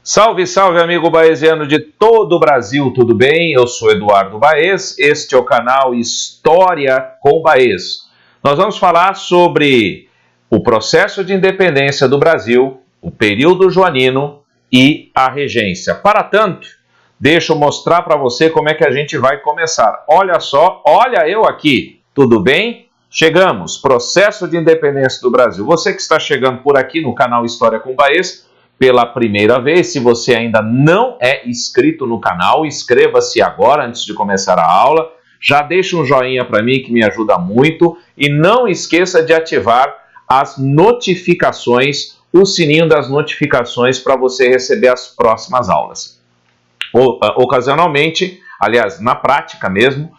Salve, salve, amigo baeziano de todo o Brasil, tudo bem? Eu sou Eduardo Baez, este é o canal História com Baez. Nós vamos falar sobre o processo de independência do Brasil, o período joanino e a regência. Para tanto, deixa eu mostrar para você como é que a gente vai começar. Olha só, olha eu aqui, tudo bem? Chegamos, processo de independência do Brasil. Você que está chegando por aqui no canal História com Baez, pela primeira vez, se você ainda não é inscrito no canal, inscreva-se agora antes de começar a aula. Já deixa um joinha para mim que me ajuda muito e não esqueça de ativar as notificações, o sininho das notificações para você receber as próximas aulas. Ocasionalmente, aliás, na prática mesmo,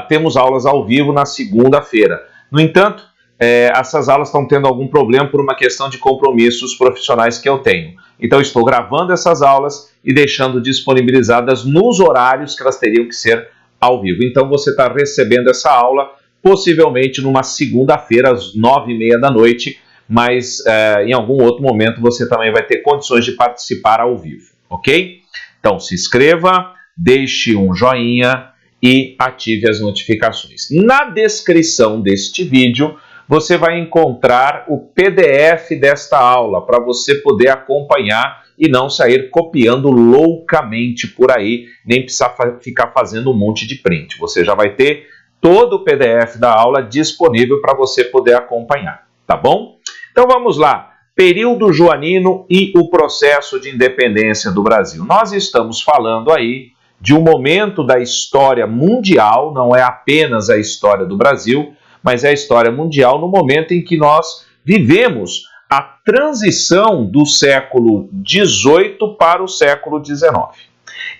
temos aulas ao vivo na segunda-feira. No entanto, essas aulas estão tendo algum problema por uma questão de compromissos profissionais que eu tenho. Então, estou gravando essas aulas e deixando disponibilizadas nos horários que elas teriam que ser ao vivo. Então, você está recebendo essa aula, possivelmente numa segunda-feira, às 9h30 da noite, mas em algum outro momento você também vai ter condições de participar ao vivo, ok? Então, se inscreva, deixe um joinha e ative as notificações. Na descrição deste vídeo, você vai encontrar o PDF desta aula para você poder acompanhar e não sair copiando loucamente por aí, nem precisar ficar fazendo um monte de print. Você já vai ter todo o PDF da aula disponível para você poder acompanhar, tá bom? Então vamos lá, período joanino e o processo de independência do Brasil. Nós estamos falando aí de um momento da história mundial, não é apenas a história do Brasil, mas é a história mundial no momento em que nós vivemos a transição do século XVIII para o século XIX.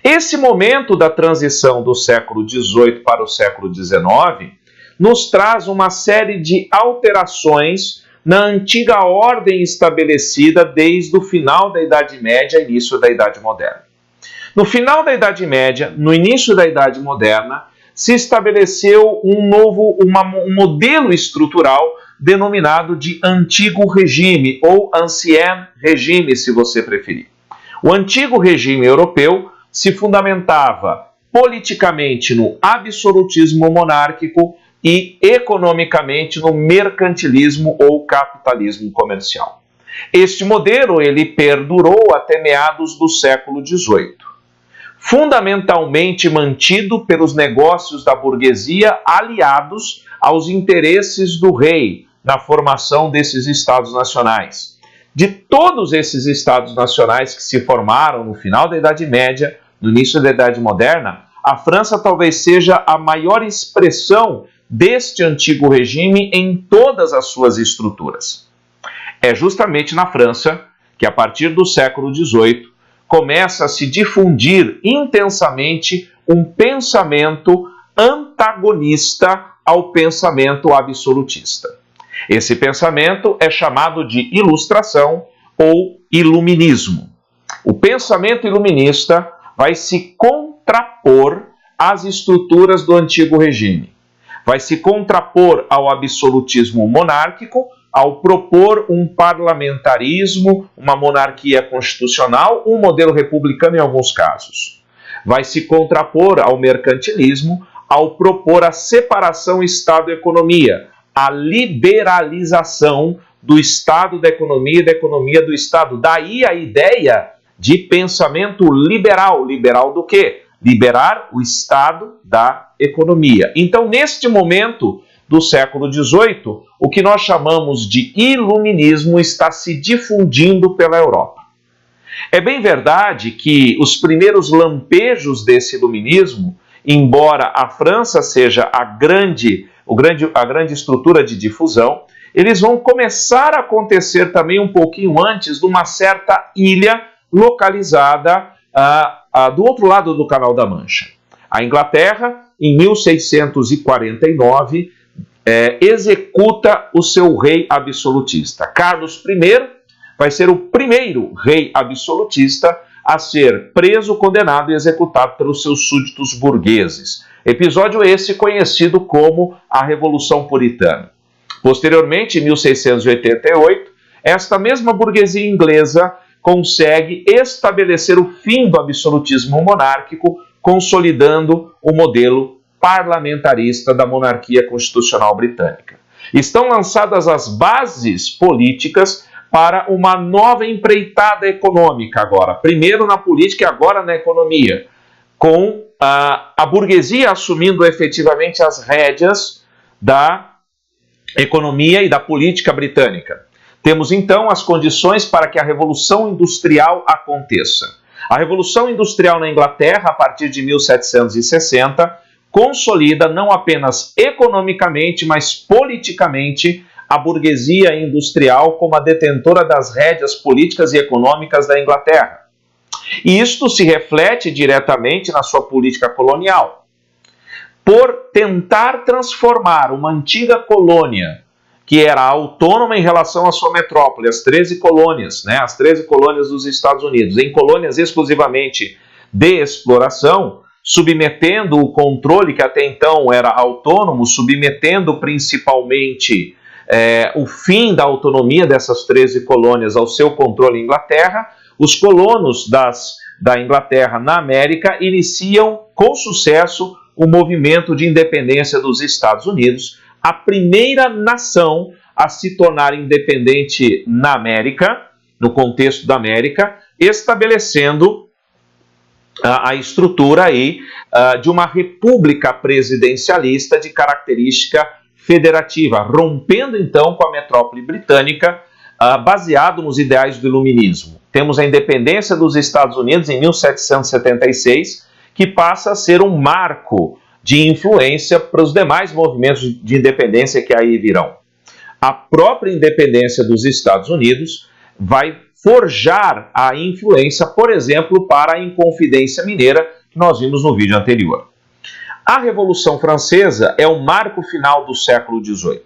Esse momento da transição do século XVIII para o século XIX nos traz uma série de alterações na antiga ordem estabelecida desde o final da Idade Média e início da Idade Moderna. No final da Idade Média, no início da Idade Moderna, se estabeleceu um modelo estrutural denominado de Antigo Regime, ou Ancien Regime, se você preferir. O Antigo Regime europeu se fundamentava politicamente no absolutismo monárquico e economicamente no mercantilismo ou capitalismo comercial. Este modelo ele perdurou até meados do século XVIII. Fundamentalmente mantido pelos negócios da burguesia aliados aos interesses do rei na formação desses estados nacionais. De todos esses estados nacionais que se formaram no final da Idade Média, no início da Idade Moderna, a França talvez seja a maior expressão deste antigo regime em todas as suas estruturas. É justamente na França que, a partir do século XVIII, começa a se difundir intensamente um pensamento antagonista ao pensamento absolutista. Esse pensamento é chamado de ilustração ou iluminismo. O pensamento iluminista vai se contrapor às estruturas do antigo regime. Vai se contrapor ao absolutismo monárquico, ao propor um parlamentarismo, uma monarquia constitucional, um modelo republicano em alguns casos. Vai se contrapor ao mercantilismo, ao propor a separação Estado-economia, a liberalização do Estado da economia e da economia do Estado. Daí a ideia de pensamento liberal. Liberal do quê? Liberar o Estado da economia. Então, neste momento do século XVIII, o que nós chamamos de iluminismo está se difundindo pela Europa. É bem verdade que os primeiros lampejos desse iluminismo, embora a França seja a grande estrutura de difusão, eles vão começar a acontecer também um pouquinho antes numa certa ilha localizada do outro lado do Canal da Mancha. A Inglaterra, em 1649, executa o seu rei absolutista. Carlos I vai ser o primeiro rei absolutista a ser preso, condenado e executado pelos seus súditos burgueses. Episódio esse conhecido como a Revolução Puritana. Posteriormente, em 1688, esta mesma burguesia inglesa consegue estabelecer o fim do absolutismo monárquico, consolidando o modelo parlamentarista da monarquia constitucional britânica. Estão lançadas as bases políticas para uma nova empreitada econômica agora, primeiro na política e agora na economia, com a burguesia assumindo efetivamente as rédeas da economia e da política britânica. Temos então as condições para que a Revolução Industrial aconteça. A Revolução Industrial na Inglaterra, a partir de 1760, consolida não apenas economicamente, mas politicamente a burguesia industrial como a detentora das rédeas políticas e econômicas da Inglaterra. E isto se reflete diretamente na sua política colonial. Por tentar transformar uma antiga colônia, que era autônoma em relação à sua metrópole, as 13 colônias, as 13 colônias dos Estados Unidos, em colônias exclusivamente de exploração, submetendo o controle que até então era autônomo, submetendo principalmente o fim da autonomia dessas 13 colônias ao seu controle em Inglaterra. Os colonos da Inglaterra na América iniciam com sucesso o movimento de independência dos Estados Unidos, a primeira nação a se tornar independente na América, no contexto da América, estabelecendo a estrutura aí, de uma república presidencialista de característica federativa, rompendo então com a metrópole britânica, baseado nos ideais do iluminismo. Temos a independência dos Estados Unidos em 1776, que passa a ser um marco de influência para os demais movimentos de independência que aí virão. A própria independência dos Estados Unidos vai forjar a influência, por exemplo, para a Inconfidência Mineira, que nós vimos no vídeo anterior. A Revolução Francesa é o marco final do século XVIII.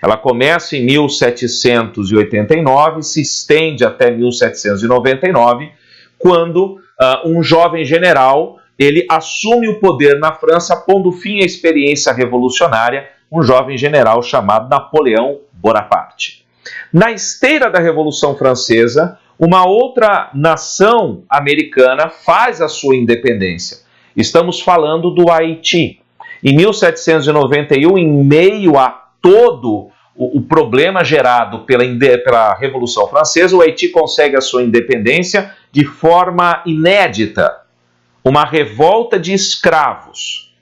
Ela começa em 1789, se estende até 1799, quando um jovem general ele assume o poder na França, pondo fim à experiência revolucionária, um jovem general chamado Napoleão Bonaparte. Na esteira da Revolução Francesa, uma outra nação americana faz a sua independência. Estamos falando do Haiti. Em 1791, em meio a todo o problema gerado pela Revolução Francesa, o Haiti consegue a sua independência de forma inédita. Uma revolta de escravos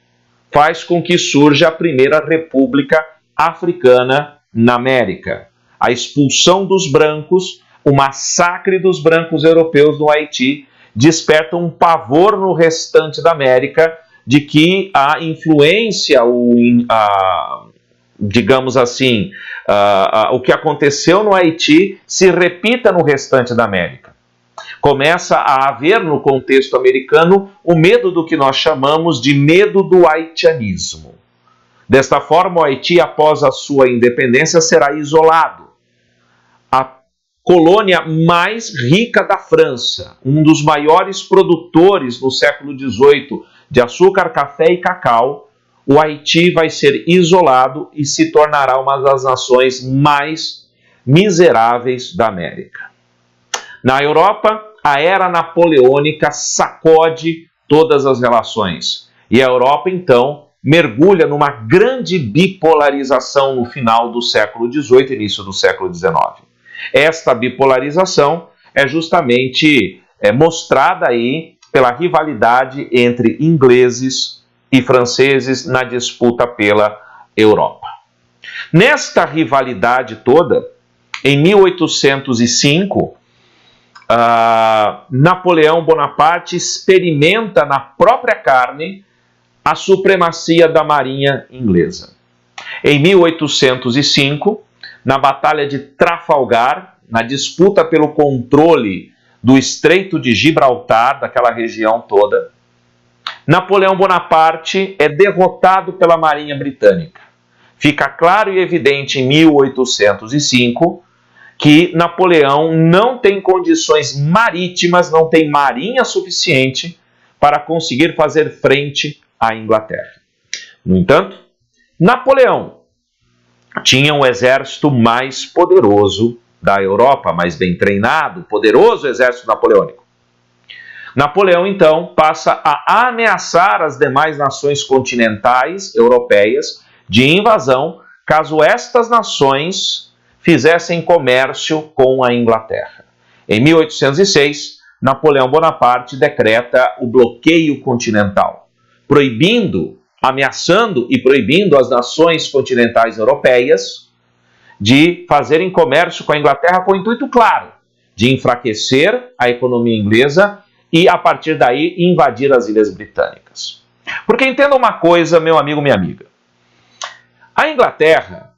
faz com que surja a primeira república africana na América. A expulsão dos brancos, o massacre dos brancos europeus no Haiti, desperta um pavor no restante da América de que a influência, digamos assim, o que aconteceu no Haiti se repita no restante da América. Começa a haver no contexto americano o medo do que nós chamamos de medo do haitianismo. Desta forma, o Haiti, após a sua independência, será isolado. A colônia mais rica da França, um dos maiores produtores no século XVIII de açúcar, café e cacau, o Haiti vai ser isolado e se tornará uma das nações mais miseráveis da América. Na Europa, a era napoleônica sacode todas as relações. E a Europa, então, mergulha numa grande bipolarização no final do século XVIII e início do século XIX. Esta bipolarização é justamente mostrada aí pela rivalidade entre ingleses e franceses na disputa pela Europa. Nesta rivalidade toda, em 1805, Napoleão Bonaparte experimenta na própria carne a supremacia da marinha inglesa. Em 1805, na Batalha de Trafalgar, na disputa pelo controle do Estreito de Gibraltar, daquela região toda, Napoleão Bonaparte é derrotado pela Marinha Britânica. Fica claro e evidente em 1805 que Napoleão não tem condições marítimas, não tem marinha suficiente para conseguir fazer frente à Inglaterra. No entanto, Napoleão tinha um exército mais poderoso da Europa, mais bem treinado, poderoso exército napoleônico. Napoleão, então, passa a ameaçar as demais nações continentais europeias de invasão, caso estas nações fizessem comércio com a Inglaterra. Em 1806, Napoleão Bonaparte decreta o bloqueio continental, ameaçando e proibindo as nações continentais europeias de fazerem comércio com a Inglaterra com o intuito claro de enfraquecer a economia inglesa e, a partir daí, invadir as Ilhas Britânicas. Porque entenda uma coisa, meu amigo, minha amiga. A Inglaterra,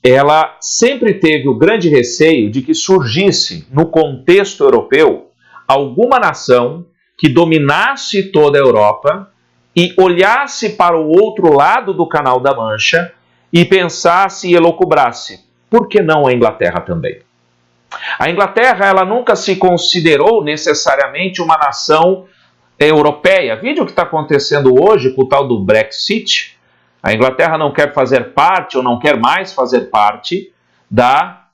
ela sempre teve o grande receio de que surgisse, no contexto europeu, alguma nação que dominasse toda a Europa e olhasse para o outro lado do Canal da Mancha e pensasse e elucubrasse: por que não a Inglaterra também? A Inglaterra, ela nunca se considerou necessariamente uma nação europeia. Veja o que está acontecendo hoje com o tal do Brexit. A Inglaterra não quer fazer parte, ou não quer mais fazer parte da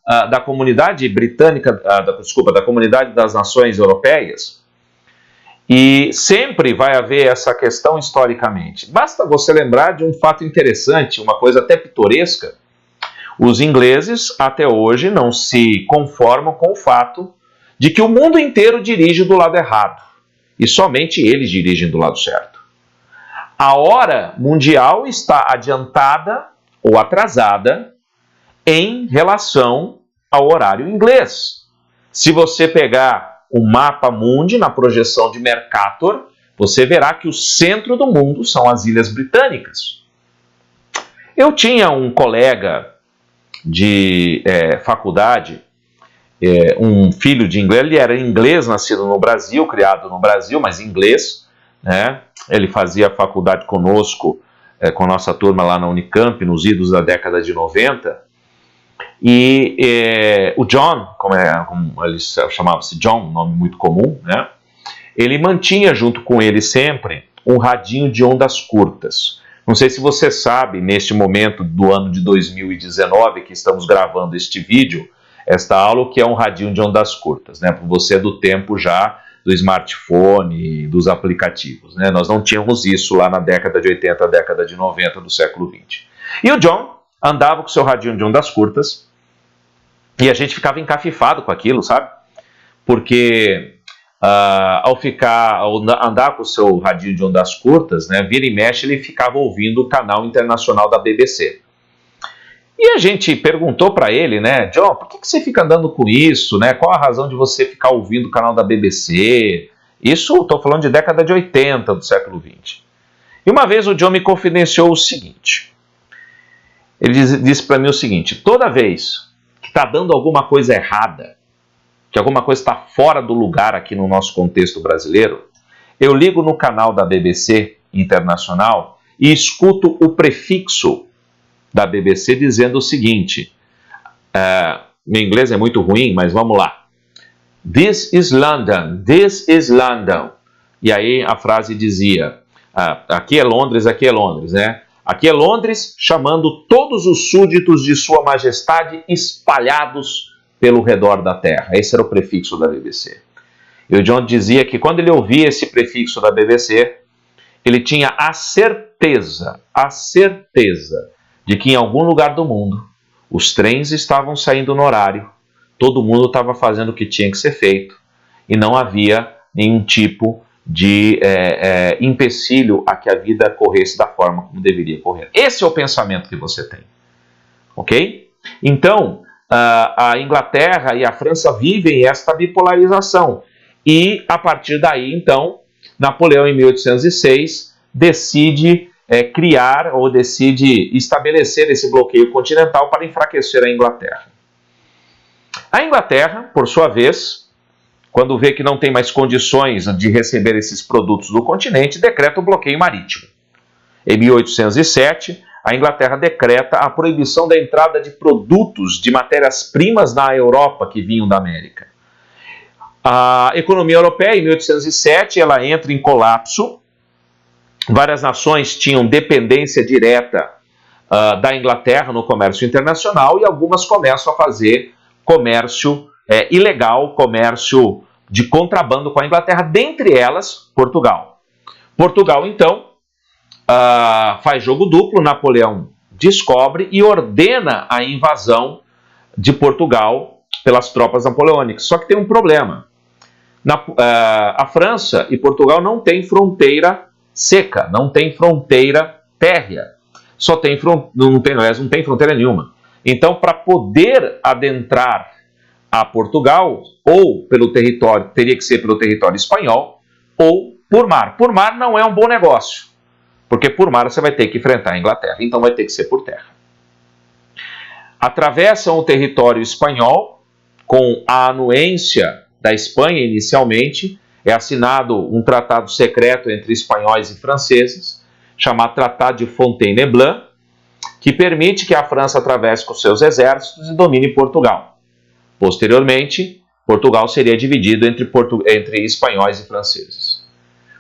comunidade britânica, da comunidade das nações europeias. E sempre vai haver essa questão historicamente. Basta você lembrar de um fato interessante, uma coisa até pitoresca. Os ingleses, até hoje, não se conformam com o fato de que o mundo inteiro dirige do lado errado. E somente eles dirigem do lado certo. A hora mundial está adiantada ou atrasada em relação ao horário inglês. Se você pegar o mapa mundi na projeção de Mercator, você verá que o centro do mundo são as Ilhas Britânicas. Eu tinha um colega de faculdade, um filho de inglês, ele era inglês, nascido no Brasil, criado no Brasil, mas inglês, né? Ele fazia faculdade conosco, com a nossa turma lá na Unicamp, nos idos da década de 90, e o John, como ele chamava-se John, um nome muito comum, né? Ele mantinha junto com ele sempre um radinho de ondas curtas. Não sei se você sabe, neste momento do ano de 2019, que estamos gravando este vídeo, esta aula, o que é um radinho de ondas curtas, né? Você é do tempo já do smartphone, dos aplicativos, né? Nós não tínhamos isso lá na década de 80, década de 90 do século 20. E o John andava com seu radinho de ondas curtas e a gente ficava encafifado com aquilo, sabe? Porque ao andar com o seu radinho de ondas curtas, né, vira e mexe, ele ficava ouvindo o canal internacional da BBC. E a gente perguntou para ele, né, John, por que você fica andando com isso, né? Qual a razão de você ficar ouvindo o canal da BBC? Isso, estou falando de década de 80 do século 20. E uma vez o John me confidenciou o seguinte. Ele disse para mim o seguinte: toda vez que está dando alguma coisa errada, que alguma coisa está fora do lugar aqui no nosso contexto brasileiro, eu ligo no canal da BBC Internacional e escuto o prefixo da BBC dizendo o seguinte, meu inglês é muito ruim, mas vamos lá. This is London, this is London. E aí a frase dizia, aqui é Londres, né? Aqui é Londres, chamando todos os súditos de Sua Majestade espalhados pelo redor da Terra. Esse era o prefixo da BBC. E o John dizia que quando ele ouvia esse prefixo da BBC, ele tinha a certeza de que em algum lugar do mundo os trens estavam saindo no horário, todo mundo estava fazendo o que tinha que ser feito e não havia nenhum tipo de empecilho a que a vida corresse da forma como deveria correr. Esse é o pensamento que você tem, ok? Então, a Inglaterra e a França vivem esta bipolarização e, a partir daí, então, Napoleão, em 1806, decide criar ou decide estabelecer esse bloqueio continental para enfraquecer a Inglaterra. A Inglaterra, por sua vez, quando vê que não tem mais condições de receber esses produtos do continente, decreta o bloqueio marítimo. Em 1807, a Inglaterra decreta a proibição da entrada de produtos de matérias-primas na Europa que vinham da América. A economia europeia, em 1807, ela entra em colapso. Várias nações tinham dependência direta da Inglaterra no comércio internacional e algumas começam a fazer comércio ilegal, comércio de contrabando com a Inglaterra, dentre elas Portugal. Portugal, então, faz jogo duplo, Napoleão descobre e ordena a invasão de Portugal pelas tropas napoleônicas. Só que tem um problema. A França e Portugal não têm fronteira seca, não tem fronteira térrea. Não tem fronteira nenhuma. Então, para poder adentrar a Portugal, ou pelo território, teria que ser pelo território espanhol, ou por mar. Por mar não é um bom negócio, porque por mar você vai ter que enfrentar a Inglaterra, então vai ter que ser por terra. Atravessam o território espanhol com a anuência da Espanha inicialmente, é assinado um tratado secreto entre espanhóis e franceses, chamado Tratado de Fontainebleau, que permite que a França atravesse com seus exércitos e domine Portugal. Posteriormente, Portugal seria dividido entre espanhóis e franceses.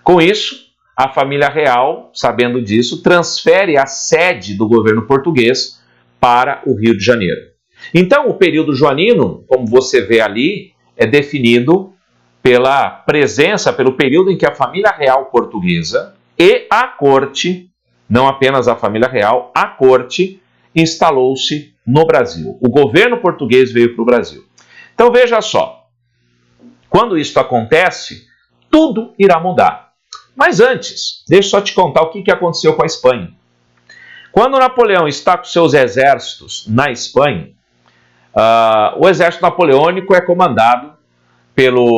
Com isso, a família real, sabendo disso, transfere a sede do governo português para o Rio de Janeiro. Então, o período joanino, como você vê ali, é definido pela presença, pelo período em que a família real portuguesa e a corte, não apenas a família real, a corte instalou-se no Brasil. O governo português veio para o Brasil. Então veja só, quando isso acontece, tudo irá mudar. Mas antes, deixa eu só te contar o que aconteceu com a Espanha. Quando Napoleão está com seus exércitos na Espanha, o exército napoleônico é comandado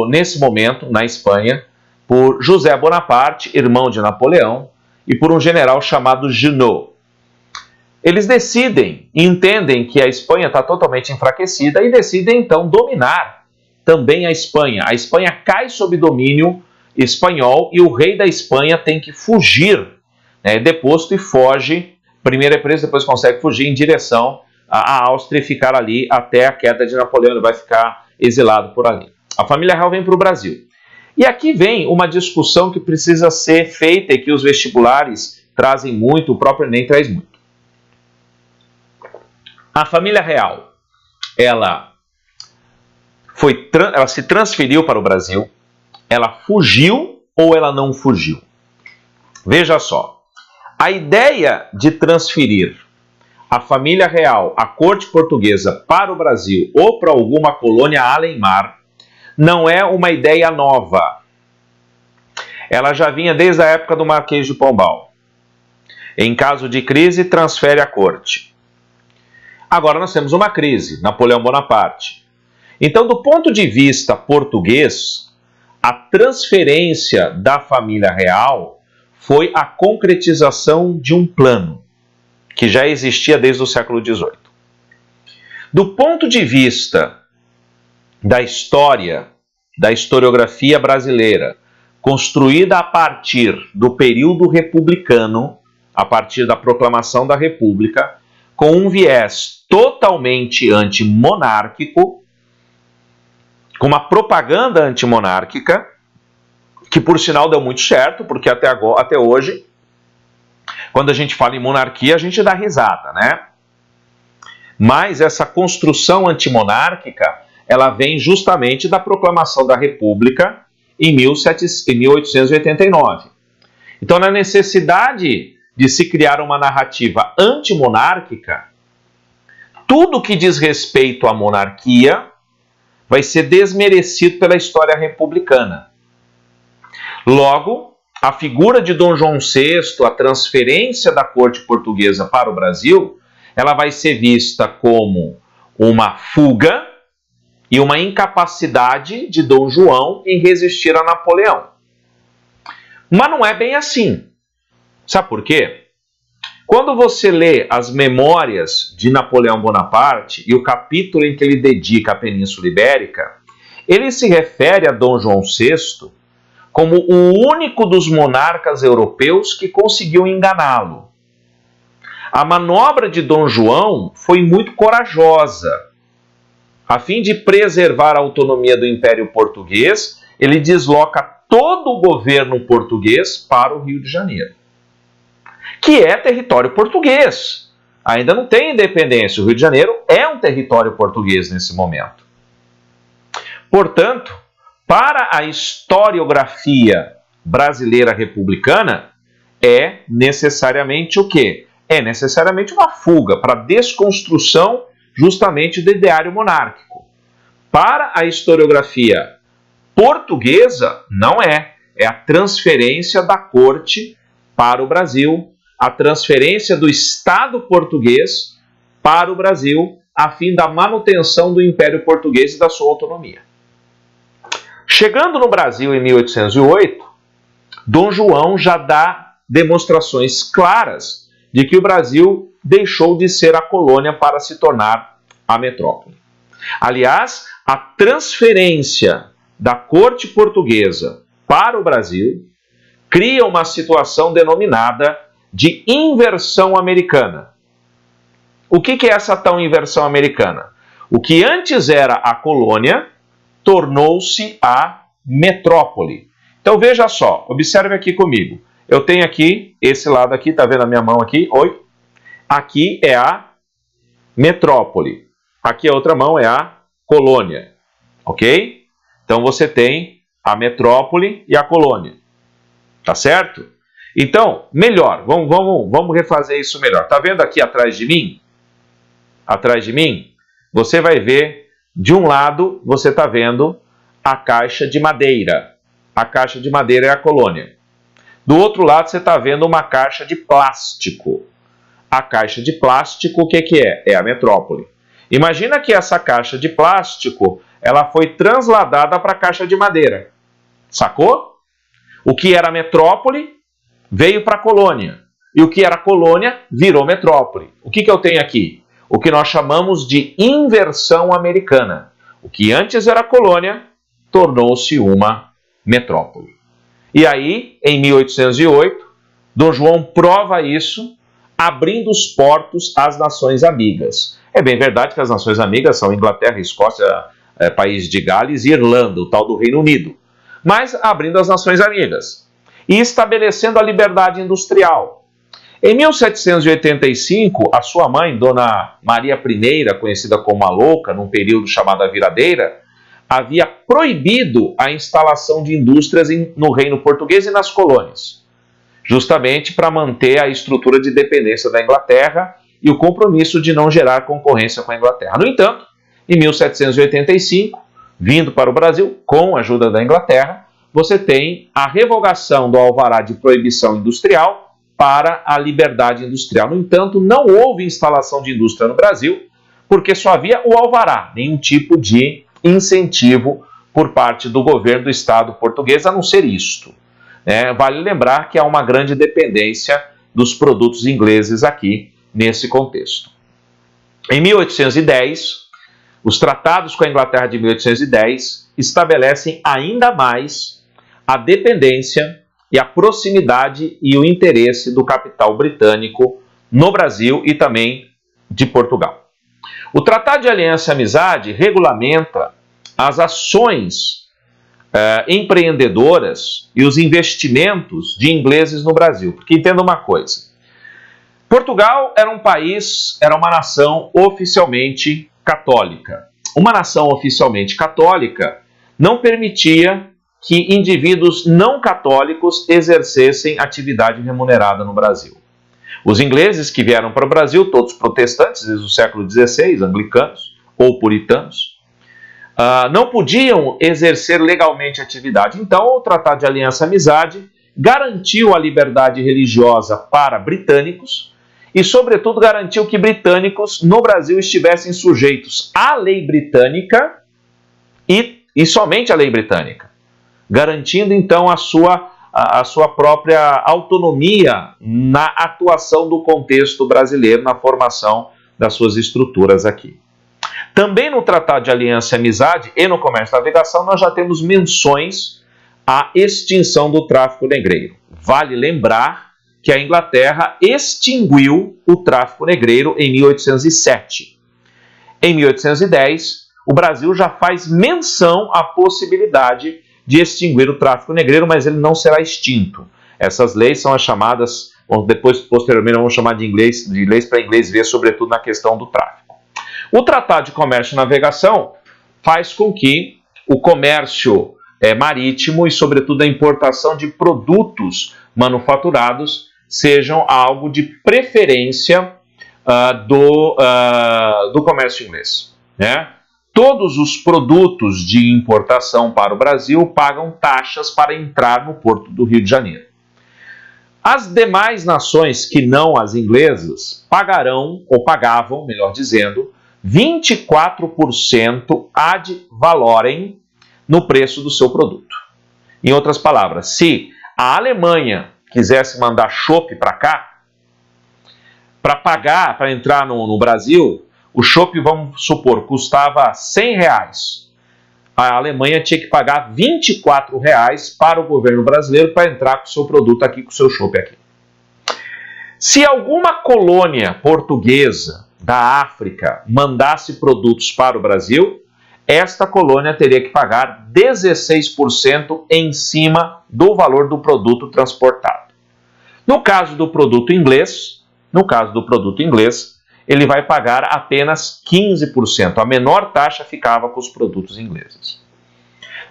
nesse momento, na Espanha, por José Bonaparte, irmão de Napoleão, e por um general chamado Junot. Eles entendem que a Espanha está totalmente enfraquecida e decidem então dominar também a Espanha. A Espanha cai sob domínio espanhol e o rei da Espanha tem que fugir, deposto, e foge. Primeiro é preso, depois consegue fugir em direção à Áustria e ficar ali até a queda de Napoleão. Ele vai ficar exilado por ali. A família real vem para o Brasil. E aqui vem uma discussão que precisa ser feita e que os vestibulares trazem muito, o próprio Enem traz muito. A família real, ela se transferiu para o Brasil, ela fugiu ou ela não fugiu? Veja só, a ideia de transferir a família real, a corte portuguesa, para o Brasil ou para alguma colônia além-mar, não é uma ideia nova. Ela já vinha desde a época do Marquês de Pombal. Em caso de crise, transfere a corte. Agora nós temos uma crise, Napoleão Bonaparte. Então, do ponto de vista português, a transferência da família real foi a concretização de um plano que já existia desde o século XVIII. Do ponto de vista da história, da historiografia brasileira, construída a partir do período republicano, a partir da proclamação da República, com um viés totalmente antimonárquico, com uma propaganda antimonárquica, que por sinal deu muito certo, porque até hoje, quando a gente fala em monarquia, a gente dá risada, né? Mas essa construção antimonárquica, ela vem justamente da proclamação da República em 1889. Então, na necessidade de se criar uma narrativa antimonárquica, tudo que diz respeito à monarquia vai ser desmerecido pela história republicana. Logo, a figura de Dom João VI, a transferência da corte portuguesa para o Brasil, ela vai ser vista como uma fuga e uma incapacidade de Dom João em resistir a Napoleão. Mas não é bem assim. Sabe por quê? Quando você lê as memórias de Napoleão Bonaparte e o capítulo em que ele dedica a Península Ibérica, ele se refere a Dom João VI como o único dos monarcas europeus que conseguiu enganá-lo. A manobra de Dom João foi muito corajosa. A fim de preservar a autonomia do Império Português, ele desloca todo o governo português para o Rio de Janeiro, que é território português. Ainda não tem independência. O Rio de Janeiro é um território português nesse momento. Portanto, para a historiografia brasileira republicana, é necessariamente o quê? É necessariamente uma fuga para a desconstrução justamente do ideário monárquico. Para a historiografia portuguesa, não é. É a transferência da corte para o Brasil, a transferência do Estado português para o Brasil, a fim da manutenção do Império Português e da sua autonomia. Chegando no Brasil em 1808, Dom João já dá demonstrações claras de que o Brasil deixou de ser a colônia para se tornar a metrópole. Aliás, a transferência da corte portuguesa para o Brasil cria uma situação denominada de inversão americana. O que é essa tal inversão americana? O que antes era a colônia tornou-se a metrópole. Então veja só, observe aqui comigo. Eu tenho aqui, esse lado aqui, tá vendo a minha mão aqui? Oi? Aqui é a metrópole. Aqui a outra mão é a colônia. Ok? Então você tem a metrópole e a colônia. Tá certo? Então, melhor, vamos refazer isso melhor. Tá vendo aqui atrás de mim? Atrás de mim, você vai ver, de um lado, você está vendo a caixa de madeira. A caixa de madeira é a colônia. Do outro lado, você está vendo uma caixa de plástico. A caixa de plástico, o que é? É a metrópole. Imagina que essa caixa de plástico, ela foi transladada para a caixa de madeira. Sacou? O que era metrópole veio para a colônia. E o que era colônia virou metrópole. O que eu tenho aqui? O que nós chamamos de inversão americana. O que antes era colônia, tornou-se uma metrópole. E aí, em 1808, Dom João prova isso, abrindo os portos às nações amigas. É bem verdade que as nações amigas são Inglaterra, Escócia, País de Gales e Irlanda, o tal do Reino Unido. Mas abrindo as nações amigas e estabelecendo a liberdade industrial. Em 1785, a sua mãe, Dona Maria I, conhecida como a Louca, num período chamado a Viradeira, havia proibido a instalação de indústrias no Reino Português e nas colônias, justamente para manter a estrutura de dependência da Inglaterra e o compromisso de não gerar concorrência com a Inglaterra. No entanto, em 1785, vindo para o Brasil, com a ajuda da Inglaterra, você tem a revogação do alvará de proibição industrial para a liberdade industrial. No entanto, não houve instalação de indústria no Brasil, porque só havia o alvará, nenhum tipo de incentivo por parte do governo do Estado português, a não ser isto. Vale lembrar que há uma grande dependência dos produtos ingleses aqui, nesse contexto. Em 1810, os tratados com a Inglaterra de 1810 estabelecem ainda mais a dependência e a proximidade e o interesse do capital britânico no Brasil e também de Portugal. O Tratado de Aliança e Amizade regulamenta as ações empreendedoras e os investimentos de ingleses no Brasil. Porque entenda uma coisa, Portugal era um país, era uma nação oficialmente católica. Uma nação oficialmente católica não permitia que indivíduos não católicos exercessem atividade remunerada no Brasil. Os ingleses que vieram para o Brasil, todos protestantes desde o século XVI, anglicanos ou puritanos, não podiam exercer legalmente atividade. Então, o Tratado de Aliança e Amizade garantiu a liberdade religiosa para britânicos e, sobretudo, garantiu que britânicos no Brasil estivessem sujeitos à lei britânica e somente à lei britânica, garantindo, então, a sua própria autonomia na atuação do contexto brasileiro, na formação das suas estruturas aqui. Também no Tratado de Aliança e Amizade e no Comércio e Navegação, nós já temos menções à extinção do tráfico negreiro. Vale lembrar que a Inglaterra extinguiu o tráfico negreiro em 1807. Em 1810, o Brasil já faz menção à possibilidade de extinguir o tráfico negreiro, mas ele não será extinto. Essas leis são as chamadas, posteriormente vamos chamar de leis para inglês ver, sobretudo na questão do tráfico. O Tratado de Comércio e Navegação faz com que o comércio marítimo e, sobretudo, a importação de produtos manufaturados sejam algo de preferência do comércio inglês, né? Todos os produtos de importação para o Brasil pagam taxas para entrar no Porto do Rio de Janeiro. As demais nações que não as inglesas pagarão, ou pagavam, melhor dizendo, 24% ad valorem no preço do seu produto. Em outras palavras, se a Alemanha quisesse mandar chopp para cá, para pagar, para entrar no Brasil, o chopp, vamos supor, custava R$100. A Alemanha tinha que pagar R$24 para o governo brasileiro para entrar com o seu produto aqui, com o seu chopp aqui. Se alguma colônia portuguesa da África mandasse produtos para o Brasil, esta colônia teria que pagar 16% em cima do valor do produto transportado. No caso do produto inglês, ele vai pagar apenas 15%. A menor taxa ficava com os produtos ingleses.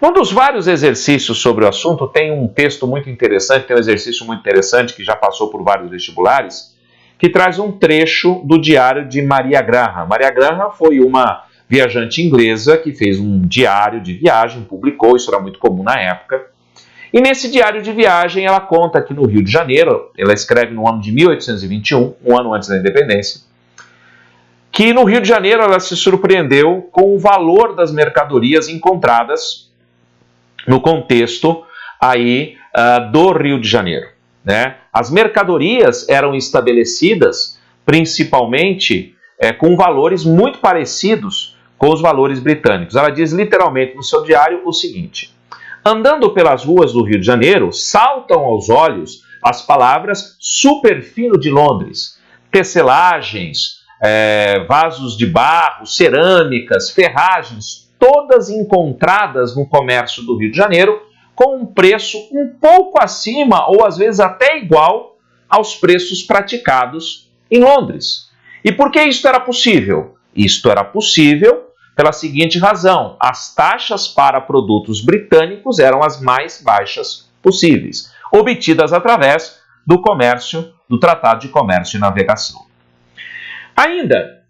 Num dos vários exercícios sobre o assunto, tem um texto muito interessante, tem um exercício muito interessante que já passou por vários vestibulares, que traz um trecho do diário de Maria Graham. Maria Graham foi uma viajante inglesa que fez um diário de viagem, publicou, isso era muito comum na época. E nesse diário de viagem ela conta que no Rio de Janeiro, ela escreve no ano de 1821, um ano antes da independência, que no Rio de Janeiro ela se surpreendeu com o valor das mercadorias encontradas no contexto aí do Rio de Janeiro, né? As mercadorias eram estabelecidas principalmente com valores muito parecidos com os valores britânicos. Ela diz literalmente no seu diário o seguinte: andando pelas ruas do Rio de Janeiro, saltam aos olhos as palavras superfino de Londres, tecelagens, vasos de barro, cerâmicas, ferragens, todas encontradas no comércio do Rio de Janeiro com um preço um pouco acima ou às vezes até igual aos preços praticados em Londres. E por que isto era possível? Isto era possível pela seguinte razão: as taxas para produtos britânicos eram as mais baixas possíveis, obtidas através do comércio, do Tratado de Comércio e Navegação. Ainda,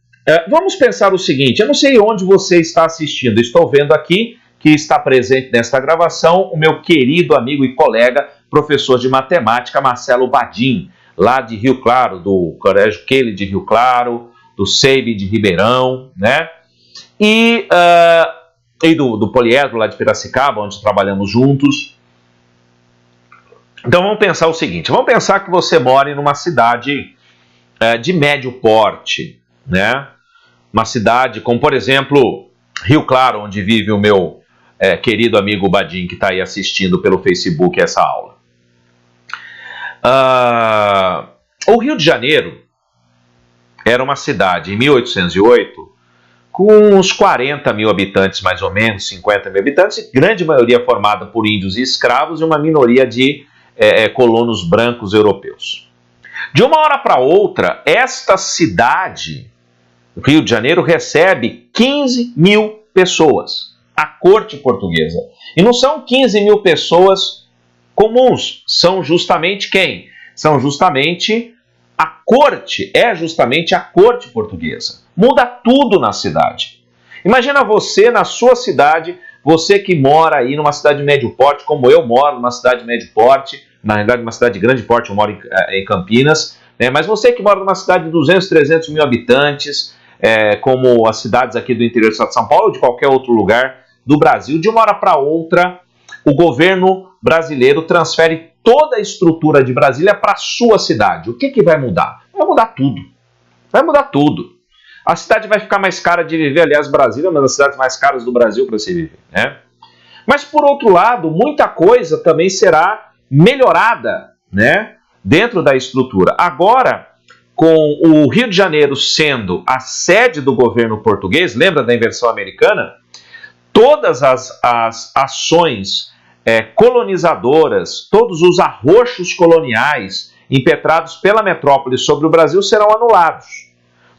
vamos pensar o seguinte: eu não sei onde você está assistindo, estou vendo aqui que está presente nesta gravação o meu querido amigo e colega, professor de matemática, Marcelo Badim, lá de Rio Claro, do Colégio Kehle de Rio Claro, do SEIB de Ribeirão, né? E do Poliedro, lá de Piracicaba, onde trabalhamos juntos. Então vamos pensar o seguinte: vamos pensar que você mora numa cidade de médio porte, né? Uma cidade como, por exemplo, Rio Claro, onde vive o meu querido amigo Badim, que está aí assistindo pelo Facebook essa aula. O Rio de Janeiro era uma cidade, em 1808, com uns 40 mil habitantes, mais ou menos, 50 mil habitantes, grande maioria formada por índios e escravos e uma minoria de colonos brancos europeus. De uma hora para outra, esta cidade, o Rio de Janeiro, recebe 15 mil pessoas, a corte portuguesa. E não são 15 mil pessoas comuns, são justamente quem? São justamente a corte, justamente a corte portuguesa. Muda tudo na cidade. Imagina você na sua cidade, você que mora aí numa cidade de médio porte, como eu moro numa cidade de médio porte, na realidade uma cidade de grande porte, eu moro em Campinas, né? Mas você que mora numa cidade de 200, 300 mil habitantes, como as cidades aqui do interior do estado de São Paulo ou de qualquer outro lugar do Brasil, de uma hora para outra, o governo brasileiro transfere toda a estrutura de Brasília para a sua cidade. O que vai mudar? Vai mudar tudo. Vai mudar tudo. A cidade vai ficar mais cara de viver. Aliás, Brasília é uma das cidades mais caras do Brasil para se viver, né? Mas, por outro lado, muita coisa também será melhorada, né, dentro da estrutura. Agora, com o Rio de Janeiro sendo a sede do governo português, lembra da inversão americana? Todas as ações colonizadoras, todos os arroxos coloniais impetrados pela metrópole sobre o Brasil serão anulados.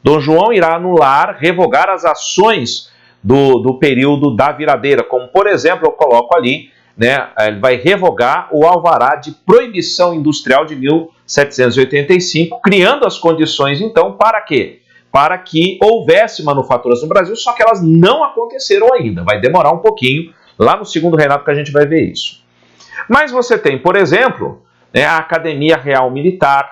Dom João irá anular, revogar as ações do período da viradeira, como, por exemplo, eu coloco ali, né, ele vai revogar o alvará de proibição industrial de 1785, criando as condições, então, para quê? Para que houvesse manufaturas no Brasil, só que elas não aconteceram ainda. Vai demorar um pouquinho, lá no segundo reinado que a gente vai ver isso. Mas você tem, por exemplo, né, a Academia Real Militar.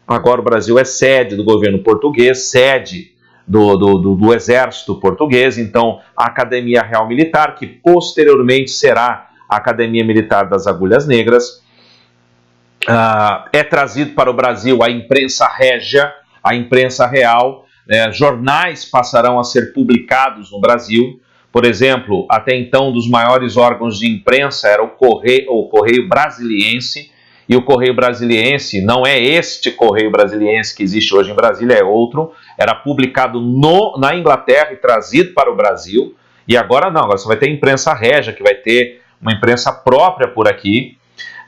Agora o Brasil é sede do governo português, sede do exército português. Então, a Academia Real Militar, que posteriormente será a Academia Militar das Agulhas Negras, é trazido para o Brasil a imprensa régia, a imprensa real. Jornais passarão a ser publicados no Brasil. Por exemplo, até então, um dos maiores órgãos de imprensa era o Correio Brasiliense, e o Correio Brasiliense não é este Correio Brasiliense que existe hoje em Brasília, é outro. Era publicado na Inglaterra e trazido para o Brasil, e agora não, agora você vai ter imprensa régia, que vai ter uma imprensa própria por aqui.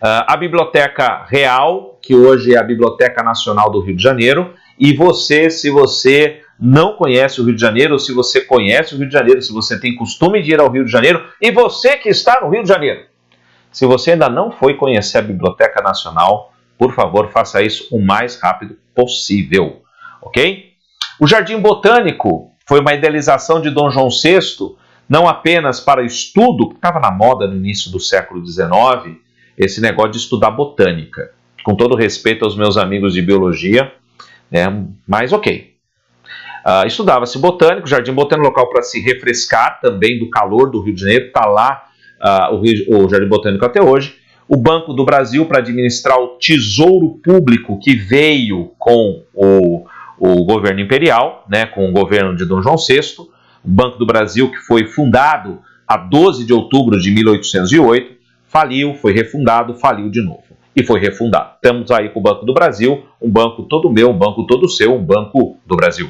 A Biblioteca Real, que hoje é a Biblioteca Nacional do Rio de Janeiro, e você, se você não conhece o Rio de Janeiro, ou se você conhece o Rio de Janeiro, se você tem costume de ir ao Rio de Janeiro, e você que está no Rio de Janeiro, se você ainda não foi conhecer a Biblioteca Nacional, por favor, faça isso o mais rápido possível, ok? O Jardim Botânico foi uma idealização de Dom João VI, não apenas para estudo, que estava na moda no início do século XIX, esse negócio de estudar botânica. Com todo respeito aos meus amigos de biologia, mas ok. Estudava-se botânico, Jardim Botânico, local para se refrescar também do calor do Rio de Janeiro, está lá o Jardim Botânico até hoje. O Banco do Brasil, para administrar o tesouro público que veio com o governo imperial, né, com o governo de Dom João VI. O Banco do Brasil, que foi fundado a 12 de outubro de 1808, faliu, foi refundado, faliu de novo. E foi refundado. Estamos aí com o Banco do Brasil, um banco todo meu, um banco todo seu, um Banco do Brasil.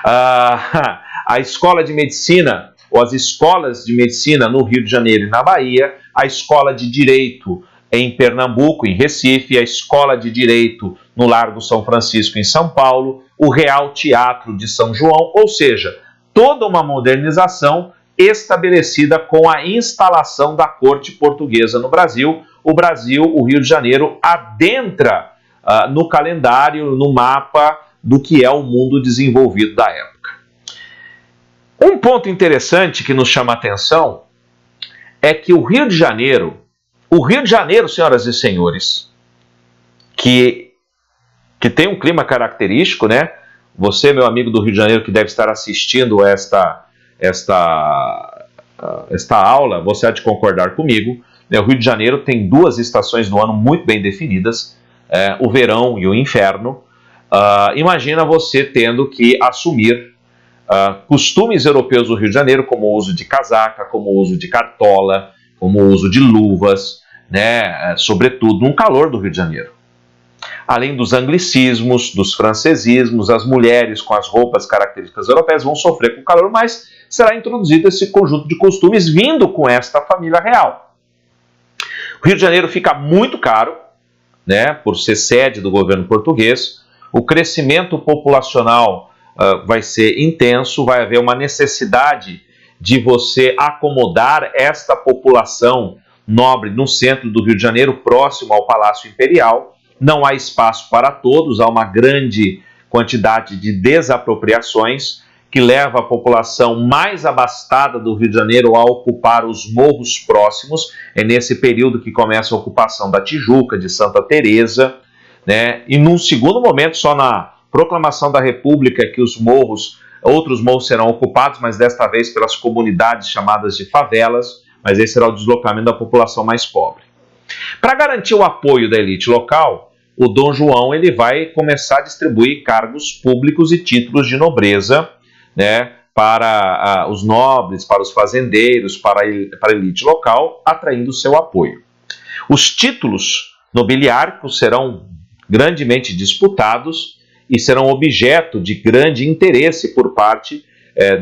A Escola de Medicina, ou as escolas de medicina no Rio de Janeiro e na Bahia, a Escola de Direito em Pernambuco, em Recife, a Escola de Direito no Largo São Francisco, em São Paulo, o Real Teatro de São João, ou seja, toda uma modernização estabelecida com a instalação da corte portuguesa no Brasil. O Rio de Janeiro, adentra no calendário, no mapa do que é o mundo desenvolvido da época. Um ponto interessante que nos chama a atenção é que o Rio de Janeiro, senhoras e senhores, que tem um clima característico, né? Você, meu amigo do Rio de Janeiro, que deve estar assistindo esta aula, você há de concordar comigo. O Rio de Janeiro tem duas estações do ano muito bem definidas, o verão e o inverno. Imagina você tendo que assumir costumes europeus do Rio de Janeiro, como o uso de casaca, como o uso de cartola, como o uso de luvas, né, sobretudo no calor do Rio de Janeiro. Além dos anglicismos, dos francesismos, as mulheres com as roupas características europeias vão sofrer com o calor, mas será introduzido esse conjunto de costumes vindo com esta família real. O Rio de Janeiro fica muito caro, né, por ser sede do governo português. O crescimento populacional vai ser intenso, vai haver uma necessidade de você acomodar esta população nobre no centro do Rio de Janeiro, próximo ao Palácio Imperial. Não há espaço para todos, há uma grande quantidade de desapropriações que leva a população mais abastada do Rio de Janeiro a ocupar os morros próximos. É nesse período que começa a ocupação da Tijuca, de Santa Teresa, né? E num segundo momento, só na proclamação da República, que outros morros serão ocupados, mas desta vez pelas comunidades chamadas de favelas, mas esse será o deslocamento da população mais pobre. Para garantir o apoio da elite local, o Dom João ele vai começar a distribuir cargos públicos e títulos de nobreza, né, para os nobres, para os fazendeiros, para a elite local, atraindo seu apoio. Os títulos nobiliárquicos serão grandemente disputados e serão objeto de grande interesse por parte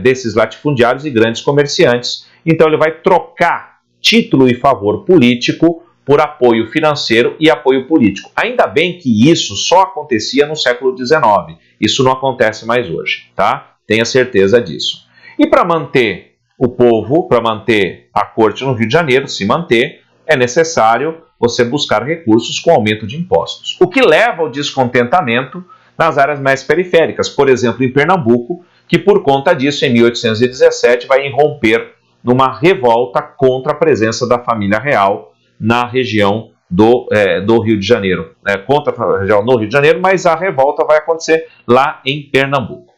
desses latifundiários e grandes comerciantes. Então ele vai trocar título e favor político por apoio financeiro e apoio político. Ainda bem que isso só acontecia no século XIX. Isso não acontece mais hoje, tá? Tenha certeza disso. E para manter o povo, para manter a corte no Rio de Janeiro, se manter, é necessário você buscar recursos com aumento de impostos. O que leva ao descontentamento nas áreas mais periféricas, por exemplo, em Pernambuco, que por conta disso, em 1817, vai irromper numa revolta contra a presença da família real na região do Rio de Janeiro. Contra a região no Rio de Janeiro, mas a revolta vai acontecer lá em Pernambuco.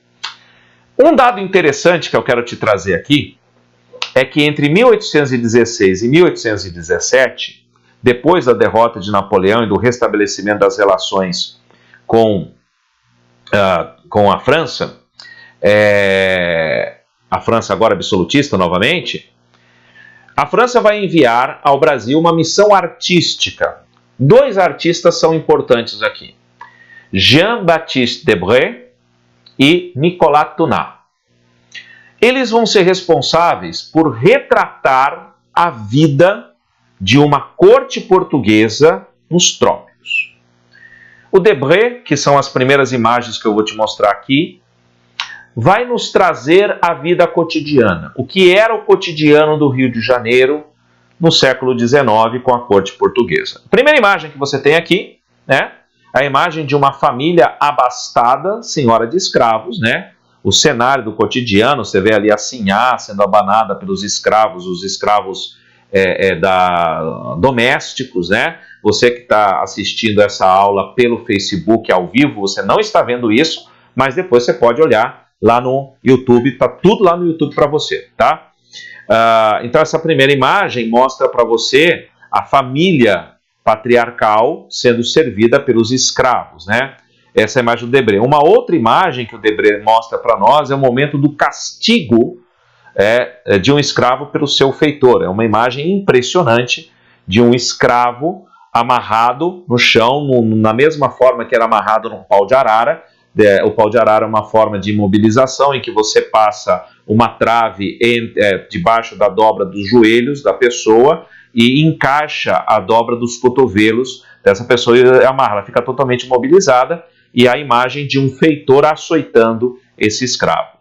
Um dado interessante que eu quero te trazer aqui é que entre 1816 e 1817, depois da derrota de Napoleão e do restabelecimento das relações com a França, a França agora absolutista novamente, a França vai enviar ao Brasil uma missão artística. 2 artistas são importantes aqui: Jean-Baptiste Debré e Nicolas Tunat. Eles vão ser responsáveis por retratar a vida de uma corte portuguesa nos trópicos. O Debré, que são as primeiras imagens que eu vou te mostrar aqui, vai nos trazer a vida cotidiana, o que era o cotidiano do Rio de Janeiro no século XIX com a corte portuguesa. A primeira imagem que você tem aqui, a imagem de uma família abastada, senhora de escravos, o cenário do cotidiano, você vê ali a Sinhá sendo abanada pelos escravos, os escravos domésticos, Você que está assistindo essa aula pelo Facebook ao vivo, você não está vendo isso, mas depois você pode olhar lá no YouTube, está tudo lá no YouTube para você, tá? Então essa primeira imagem mostra para você a família patriarcal sendo servida pelos escravos, Essa é a imagem do Debré. Uma outra imagem que o Debré mostra para nós é o momento do castigo de um escravo pelo seu feitor. É uma imagem impressionante de um escravo amarrado no chão, na mesma forma que era amarrado num pau de arara. O pau de arara é uma forma de imobilização em que você passa uma trave debaixo da dobra dos joelhos da pessoa e encaixa a dobra dos cotovelos dessa pessoa e amarra. Ela fica totalmente imobilizada e a imagem de um feitor açoitando esse escravo.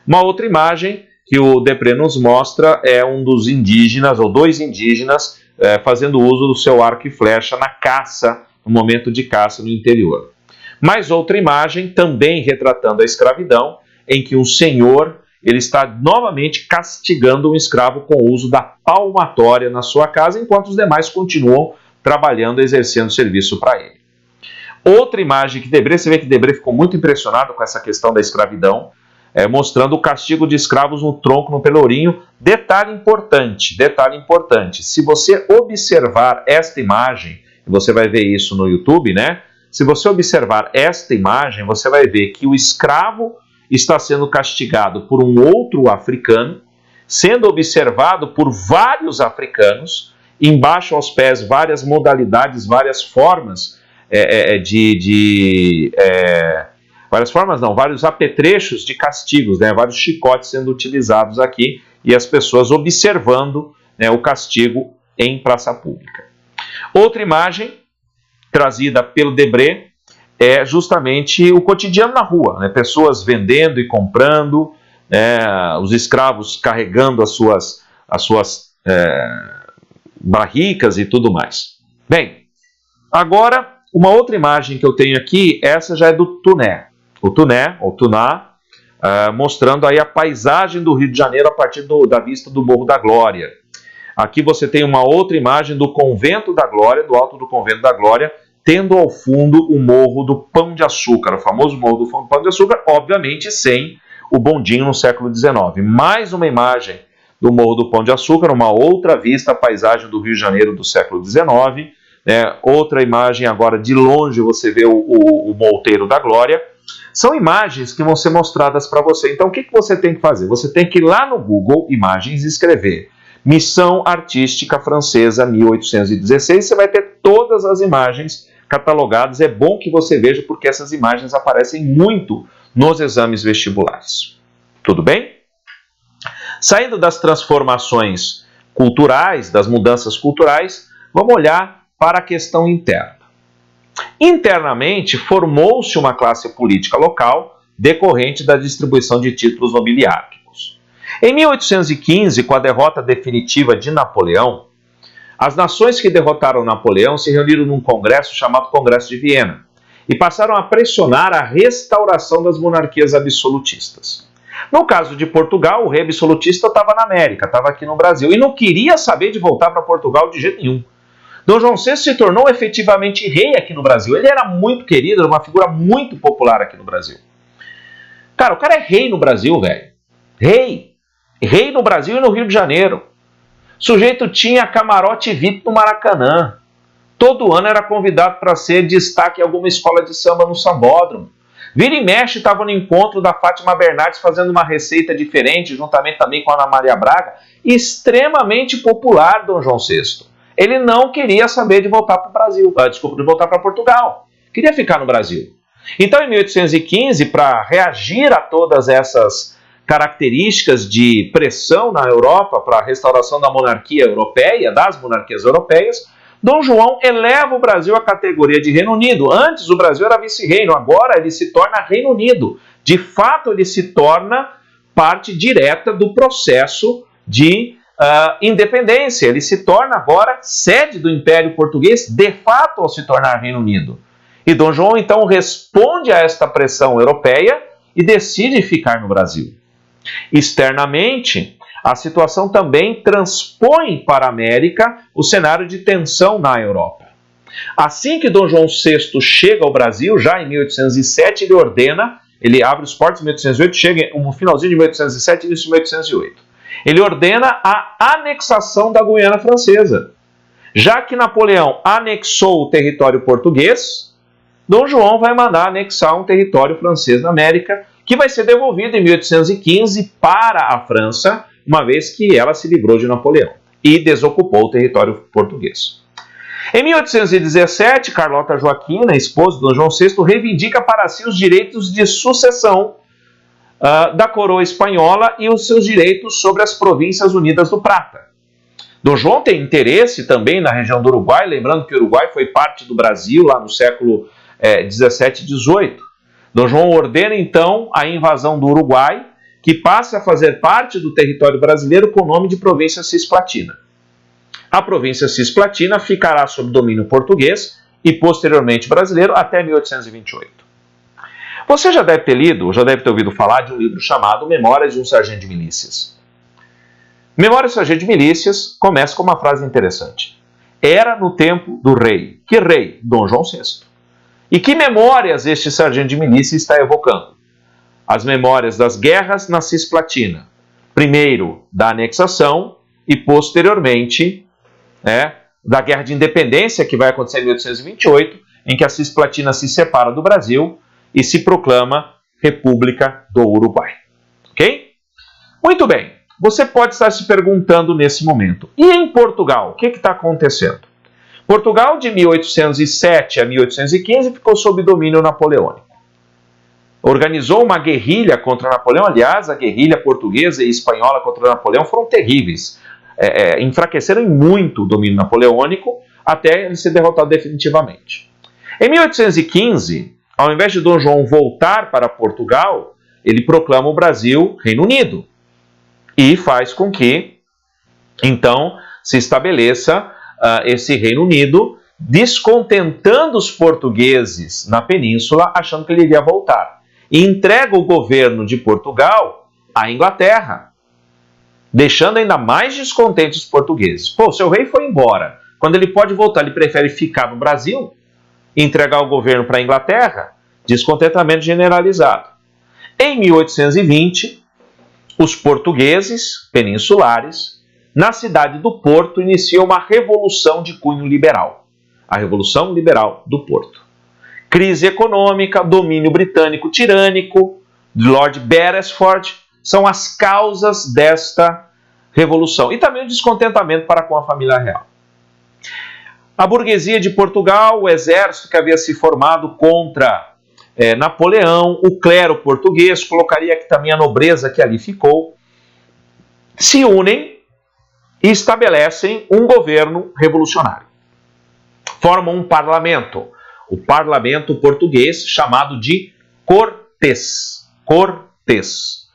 Uma outra imagem que o Debré nos mostra é um dos indígenas, ou 2 indígenas, fazendo uso do seu arco e flecha na caça, no momento de caça no interior. Mais outra imagem, também retratando a escravidão, em que um senhor ele está novamente castigando um escravo com o uso da palmatória na sua casa, enquanto os demais continuam trabalhando, exercendo serviço para ele. Outra imagem que Debré, você vê que Debré ficou muito impressionado com essa questão da escravidão, mostrando o castigo de escravos no tronco, no pelourinho. Detalhe importante, se você observar esta imagem, você vai ver isso no YouTube, Se você observar esta imagem, você vai ver que o escravo está sendo castigado por um outro africano, sendo observado por vários africanos, embaixo aos pés várias modalidades, várias formas vários apetrechos de castigos, vários chicotes sendo utilizados aqui e as pessoas observando o castigo em praça pública. Outra imagem trazida pelo Debré é justamente o cotidiano na rua, pessoas vendendo e comprando, os escravos carregando as suas barricas e tudo mais. Bem, agora uma outra imagem que eu tenho aqui, essa já é do Tunat, mostrando aí a paisagem do Rio de Janeiro a partir da vista do Morro da Glória. Aqui você tem uma outra imagem do Convento da Glória, do alto do Convento da Glória, tendo ao fundo o Morro do Pão de Açúcar, o famoso Morro do Pão de Açúcar, obviamente sem o bondinho no século XIX. Mais uma imagem do Morro do Pão de Açúcar, uma outra vista, a paisagem do Rio de Janeiro do século XIX. Outra imagem agora de longe, você vê o Monteiro da Glória. São imagens que vão ser mostradas para você. Então o que você tem que fazer? Você tem que ir lá no Google Imagens e escrever Missão Artística Francesa 1816. Você vai ter todas as imagens catalogadas. É bom que você veja porque essas imagens aparecem muito nos exames vestibulares. Tudo bem? Saindo das transformações culturais, das mudanças culturais, vamos olhar para a questão interna. Internamente, formou-se uma classe política local decorrente da distribuição de títulos nobiliárquicos. Em 1815, com a derrota definitiva de Napoleão, as nações que derrotaram Napoleão se reuniram num congresso chamado Congresso de Viena e passaram a pressionar a restauração das monarquias absolutistas. No caso de Portugal, o rei absolutista estava na América, estava aqui no Brasil, e não queria saber de voltar para Portugal de jeito nenhum. Dom João VI se tornou efetivamente rei aqui no Brasil. Ele era muito querido, era uma figura muito popular aqui no Brasil. Cara, o cara é rei no Brasil, velho. Rei. Rei no Brasil e no Rio de Janeiro. O sujeito tinha camarote VIP no Maracanã. Todo ano era convidado para ser destaque em alguma escola de samba no Sambódromo. Vira e mexe estava no encontro da Fátima Bernardes fazendo uma receita diferente, juntamente também com a Ana Maria Braga. Extremamente popular, Dom João VI. Ele não queria saber de voltar para o Brasil, de voltar para Portugal. Queria ficar no Brasil. Então, em 1815, para reagir a todas essas características de pressão na Europa para a restauração da monarquia europeia, das monarquias europeias, Dom João eleva o Brasil à categoria de Reino Unido. Antes o Brasil era vice-reino, agora ele se torna Reino Unido. De fato, ele se torna parte direta do processo de independência. Ele se torna agora sede do Império Português, de fato, ao se tornar Reino Unido. E Dom João, então, responde a esta pressão europeia e decide ficar no Brasil. Externamente, a situação também transpõe para a América o cenário de tensão na Europa. Assim que Dom João VI chega ao Brasil, já em 1807, ele abre os portos em 1808, chega no finalzinho de 1807 e início de 1808. Ele ordena a anexação da Guiana Francesa. Já que Napoleão anexou o território português, Dom João vai mandar anexar um território francês na América, que vai ser devolvido em 1815 para a França, uma vez que ela se livrou de Napoleão e desocupou o território português. Em 1817, Carlota Joaquina, esposa de Dom João VI, reivindica para si os direitos de sucessão da coroa espanhola e os seus direitos sobre as Províncias Unidas do Prata. Dom João tem interesse também na região do Uruguai, lembrando que o Uruguai foi parte do Brasil lá no século 17 e 18. Dom João ordena então a invasão do Uruguai, que passa a fazer parte do território brasileiro com o nome de Província Cisplatina. A província Cisplatina ficará sob domínio português e posteriormente brasileiro até 1828. Você já deve ter lido, já deve ter ouvido falar de um livro chamado Memórias de um Sargento de Milícias. Memórias de um Sargento de Milícias começa com uma frase interessante. Era no tempo do rei. Que rei? Dom João VI. E que memórias este sargento de milícia está evocando? As memórias das guerras na Cisplatina. Primeiro, da anexação e, posteriormente, da Guerra de Independência, que vai acontecer em 1828, em que a Cisplatina se separa do Brasil e se proclama República do Uruguai. Ok? Muito bem. Você pode estar se perguntando nesse momento. E em Portugal, o que está acontecendo? Portugal, de 1807 a 1815, ficou sob domínio napoleônico. Organizou uma guerrilha contra Napoleão. Aliás, a guerrilha portuguesa e espanhola contra Napoleão foram terríveis. Enfraqueceram muito o domínio napoleônico até ele ser derrotado definitivamente. Em 1815, ao invés de Dom João voltar para Portugal, ele proclama o Brasil Reino Unido e faz com que, então, se estabeleça esse Reino Unido, descontentando os portugueses na península, achando que ele iria voltar. E entrega o governo de Portugal à Inglaterra, deixando ainda mais descontentes os portugueses. Pô, seu rei foi embora. Quando ele pode voltar, ele prefere ficar no Brasil e entregar o governo para a Inglaterra? Descontentamento generalizado. Em 1820, os portugueses peninsulares, na cidade do Porto, iniciou uma revolução de cunho liberal. A Revolução Liberal do Porto. Crise econômica, domínio britânico tirânico, Lord Beresford, são as causas desta revolução. E também o descontentamento para com a família real. A burguesia de Portugal, o exército que havia se formado contra Napoleão, o clero português, colocaria aqui também a nobreza que ali ficou, se unem e estabelecem um governo revolucionário. Formam um parlamento, o parlamento português chamado de Cortes. Cortes.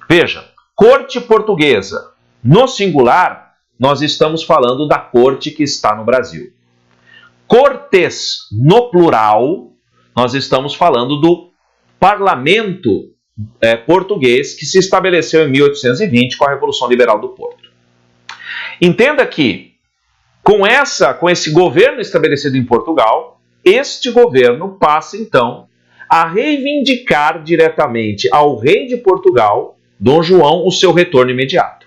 Veja, Corte portuguesa. No singular, nós estamos falando da corte que está no Brasil. Cortes, no plural, nós estamos falando do parlamento português que se estabeleceu em 1820 com a Revolução Liberal do Porto. Entenda que, com esse governo estabelecido em Portugal, este governo passa, então, a reivindicar diretamente ao rei de Portugal, Dom João, o seu retorno imediato.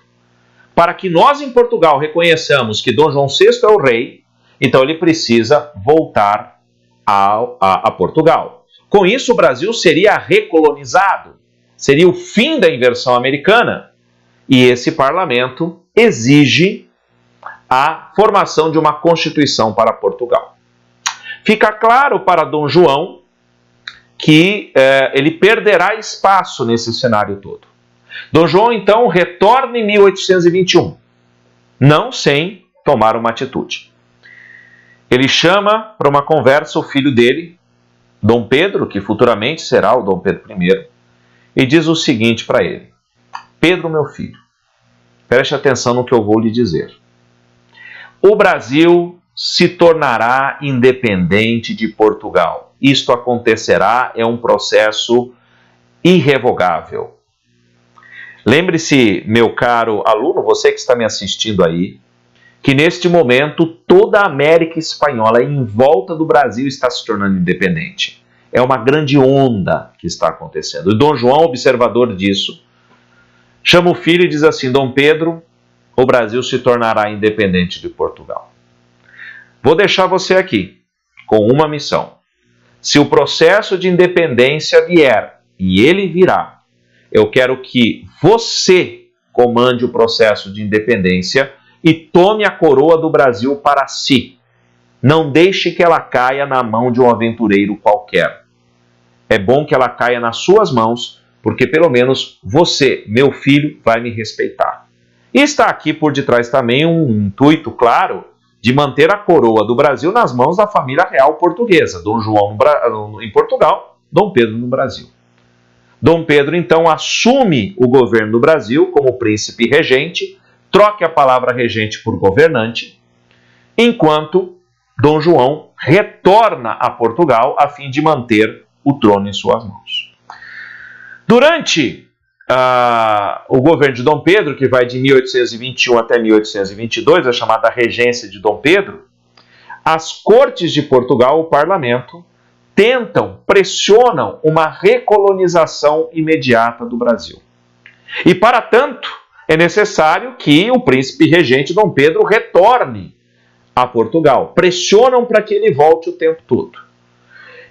Para que nós, em Portugal, reconheçamos que Dom João VI é o rei, então ele precisa voltar a Portugal. Com isso, o Brasil seria recolonizado, seria o fim da inversão americana, e esse parlamento exige a formação de uma Constituição para Portugal. Fica claro para Dom João que ele perderá espaço nesse cenário todo. Dom João, então, retorna em 1821, não sem tomar uma atitude. Ele chama para uma conversa o filho dele, Dom Pedro, que futuramente será o Dom Pedro I, e diz o seguinte para ele: Pedro, meu filho, preste atenção no que eu vou lhe dizer. O Brasil se tornará independente de Portugal. Isto acontecerá, é um processo irrevogável. Lembre-se, meu caro aluno, você que está me assistindo aí, que neste momento toda a América Espanhola em volta do Brasil está se tornando independente. É uma grande onda que está acontecendo. E Dom João, observador disso, chama o filho e diz assim: Dom Pedro, o Brasil se tornará independente de Portugal. Vou deixar você aqui com uma missão. Se o processo de independência vier, e ele virá, eu quero que você comande o processo de independência e tome a coroa do Brasil para si. Não deixe que ela caia na mão de um aventureiro qualquer. É bom que ela caia nas suas mãos, porque pelo menos você, meu filho, vai me respeitar. E está aqui por detrás também um intuito claro de manter a coroa do Brasil nas mãos da família real portuguesa. Dom João em Portugal, Dom Pedro no Brasil. Dom Pedro, então, assume o governo do Brasil como príncipe regente, troque a palavra regente por governante, enquanto Dom João retorna a Portugal a fim de manter o trono em suas mãos. Durante o governo de Dom Pedro, que vai de 1821 até 1822, a chamada regência de Dom Pedro, as cortes de Portugal, o parlamento, pressionam uma recolonização imediata do Brasil. E, para tanto, é necessário que o príncipe regente Dom Pedro retorne a Portugal. Pressionam para que ele volte o tempo todo.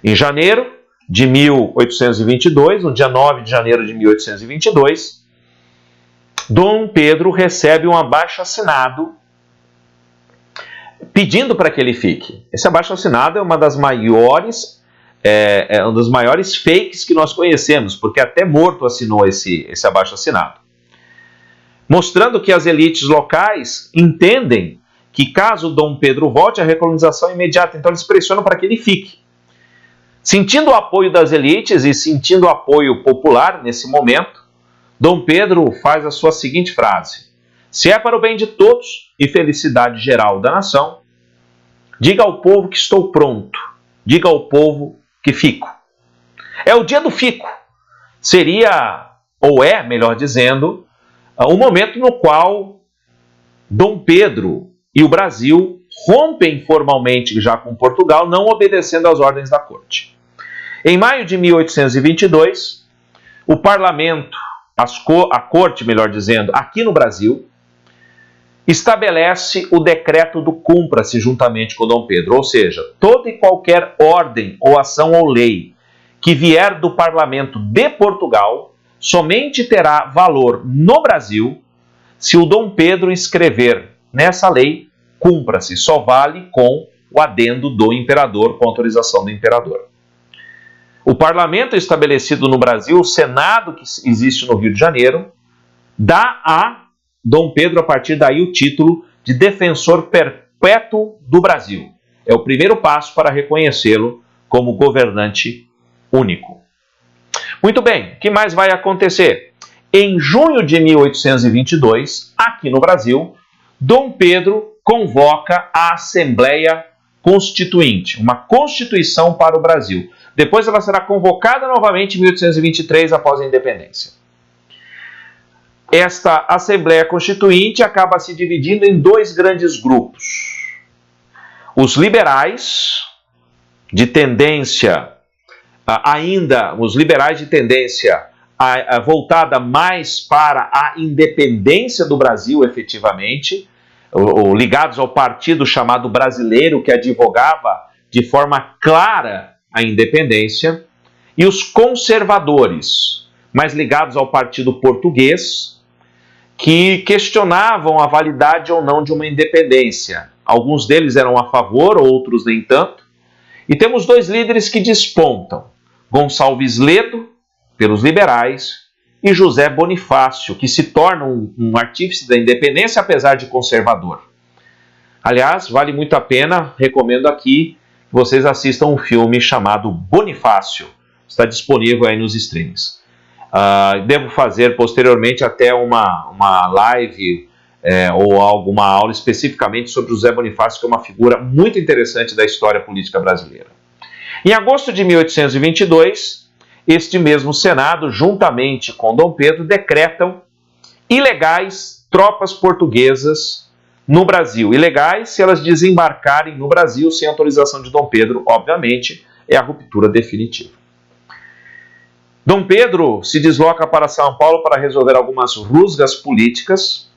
Em janeiro de 1822, no dia 9 de janeiro de 1822, Dom Pedro recebe um abaixo-assinado pedindo para que ele fique. Esse abaixo-assinado é uma das maiores um dos maiores fakes que nós conhecemos, porque até morto assinou esse abaixo-assinado. Mostrando que as elites locais entendem que caso Dom Pedro volte, a recolonização é imediata, então eles pressionam para que ele fique. Sentindo o apoio das elites e sentindo o apoio popular nesse momento, Dom Pedro faz a sua seguinte frase: se é para o bem de todos e felicidade geral da nação, diga ao povo que estou pronto, diga ao povo que fico. É o dia do fico. Seria, ou é, melhor dizendo, um momento no qual Dom Pedro e o Brasil rompem formalmente já com Portugal, não obedecendo às ordens da corte. Em maio de 1822, o parlamento, a corte, melhor dizendo, aqui no Brasil, estabelece o decreto do cumpra-se juntamente com Dom Pedro, ou seja, toda e qualquer ordem ou ação ou lei que vier do parlamento de Portugal somente terá valor no Brasil se o Dom Pedro escrever nessa lei cumpra-se, só vale com o adendo do imperador, com autorização do imperador. O parlamento estabelecido no Brasil, o Senado que existe no Rio de Janeiro, dá a Dom Pedro, a partir daí, o título de defensor perpétuo do Brasil. É o primeiro passo para reconhecê-lo como governante único. Muito bem, o que mais vai acontecer? Em junho de 1822, aqui no Brasil, Dom Pedro convoca a Assembleia Constituinte, uma Constituição para o Brasil. Depois ela será convocada novamente em 1823, após a independência. Esta Assembleia Constituinte acaba se dividindo em dois grandes grupos. Os liberais, de tendência, os liberais de tendência voltada mais para a independência do Brasil, efetivamente, ligados ao partido chamado brasileiro, que advogava de forma clara a independência, e os conservadores, mais ligados ao partido português, que questionavam a validade ou não de uma independência. Alguns deles eram a favor, outros nem tanto. E temos dois líderes que despontam: Gonçalves Ledo, pelos liberais, e José Bonifácio, que se torna um artífice da independência, apesar de conservador. Aliás, vale muito a pena, recomendo aqui que vocês assistam um filme chamado Bonifácio. Está disponível aí nos streams. Devo fazer posteriormente até uma live ou alguma aula especificamente sobre José Bonifácio, que é uma figura muito interessante da história política brasileira. Em agosto de 1822, este mesmo Senado, juntamente com Dom Pedro, decretam ilegais tropas portuguesas no Brasil. Ilegais se elas desembarcarem no Brasil sem autorização de Dom Pedro, obviamente, é a ruptura definitiva. Dom Pedro se desloca para São Paulo para resolver algumas rusgas políticas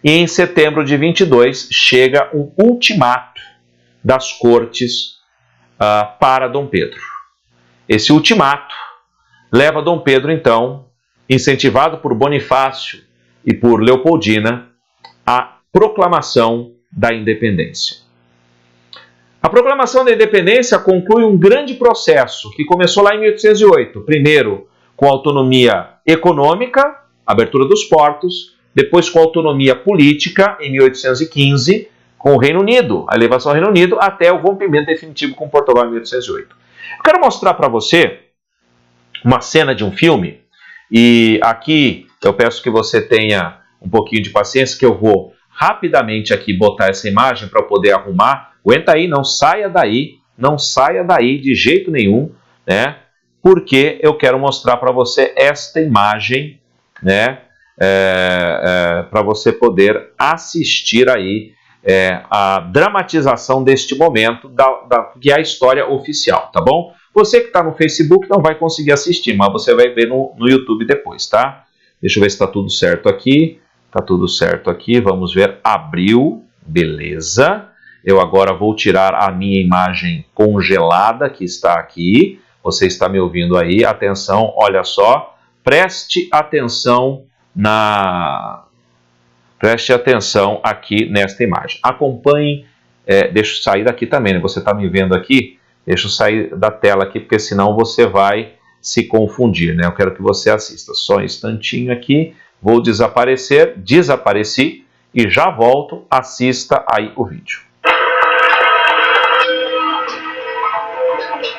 e em setembro de 22 chega um ultimato das cortes para Dom Pedro. Esse ultimato leva Dom Pedro, então, incentivado por Bonifácio e por Leopoldina, à proclamação da independência. A proclamação da independência conclui um grande processo que começou lá em 1808, primeiro com autonomia econômica, abertura dos portos, depois com autonomia política, em 1815, com o Reino Unido, a elevação ao Reino Unido, até o rompimento definitivo com Portugal em 1808. Eu quero mostrar para você uma cena de um filme, e aqui eu peço que você tenha um pouquinho de paciência, que eu vou rapidamente aqui botar essa imagem para poder arrumar. Aguenta aí, não saia daí de jeito nenhum, né? Porque eu quero mostrar para você esta imagem, né? Para você poder assistir aí a dramatização deste momento, que é a história oficial, tá bom? Você que está no Facebook não vai conseguir assistir, mas você vai ver no YouTube depois, tá? Deixa eu ver se está tudo certo aqui. Está tudo certo aqui, vamos ver, abriu, beleza. Eu agora vou tirar a minha imagem congelada que está aqui. Você está me ouvindo aí? Atenção, olha só. Preste atenção aqui nesta imagem. Acompanhe, deixa eu sair daqui também, né? Você está me vendo aqui? Deixa eu sair da tela aqui, porque senão você vai se confundir, né? Eu quero que você assista. Só um instantinho aqui. Vou desaparecer, desapareci e já volto, assista aí o vídeo.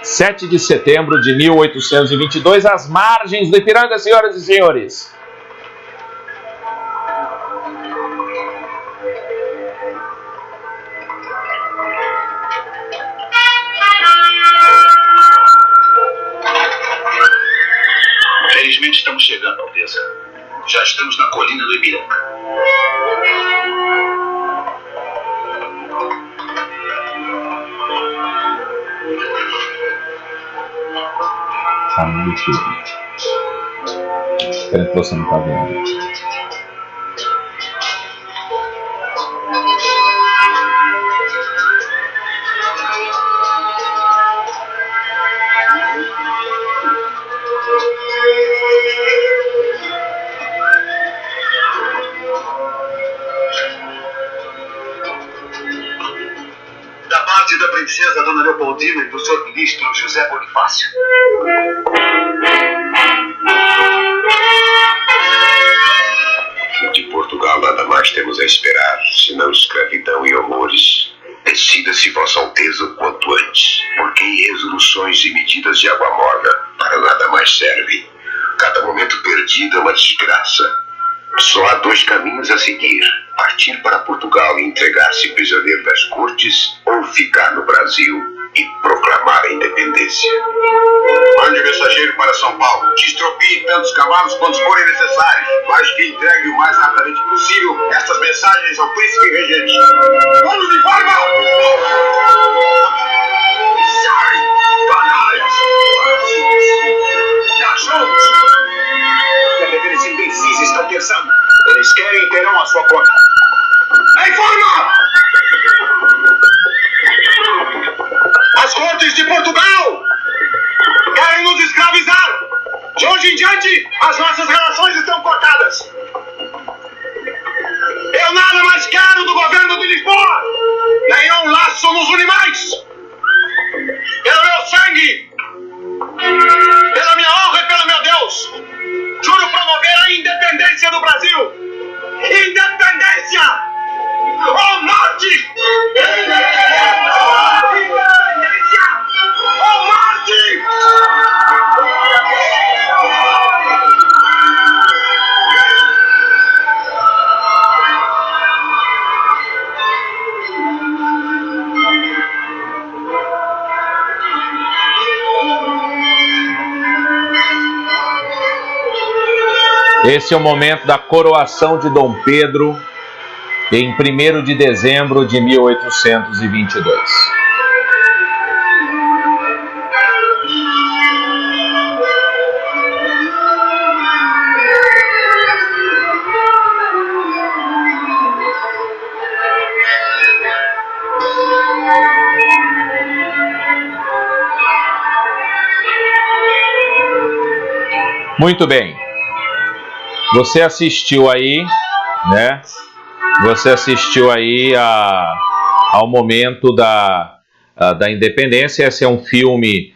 7 de setembro de 1822, às margens do Ipiranga, senhoras e senhores. Felizmente estamos chegando, Alteza. Já estamos na colina do Ipiranga. Tá no YouTube. Espero que você não tá vendo. Da princesa Dona Leopoldina e do Sr. Ministro José Bonifácio. De Portugal nada mais temos a esperar, senão escravidão e horrores. Decida-se Vossa Alteza o quanto antes, porque resoluções e medidas de água morna para nada mais servem. Cada momento perdido é uma desgraça. Só há 2 caminhos a seguir: partir para Portugal e entregar-se prisioneiro das cortes, ou ficar no Brasil e proclamar a independência. Mande mensageiro para São Paulo. Destropie tantos cavalos quantos forem necessários, mas que entregue o mais rapidamente possível estas mensagens ao príncipe regente. Vamos de forma! Sai, canalhas! Cachorros! Aqueles imbecis estão pensando. Eles querem e terão a sua conta. Em forma! As cortes de Portugal querem nos escravizar. De hoje em diante, as nossas relações estão cortadas. Eu nada mais quero do governo de Lisboa. Nenhum laço nos une mais. Pelo meu sangue, pela minha honra e pelo meu Deus, juro promover a independência do Brasil. Independência ou morte! Independência ou morte! Esse é o momento da coroação de Dom Pedro em 1º de dezembro de 1822. Muito bem. Você assistiu aí, né? Você assistiu aí ao momento da independência. Esse é um filme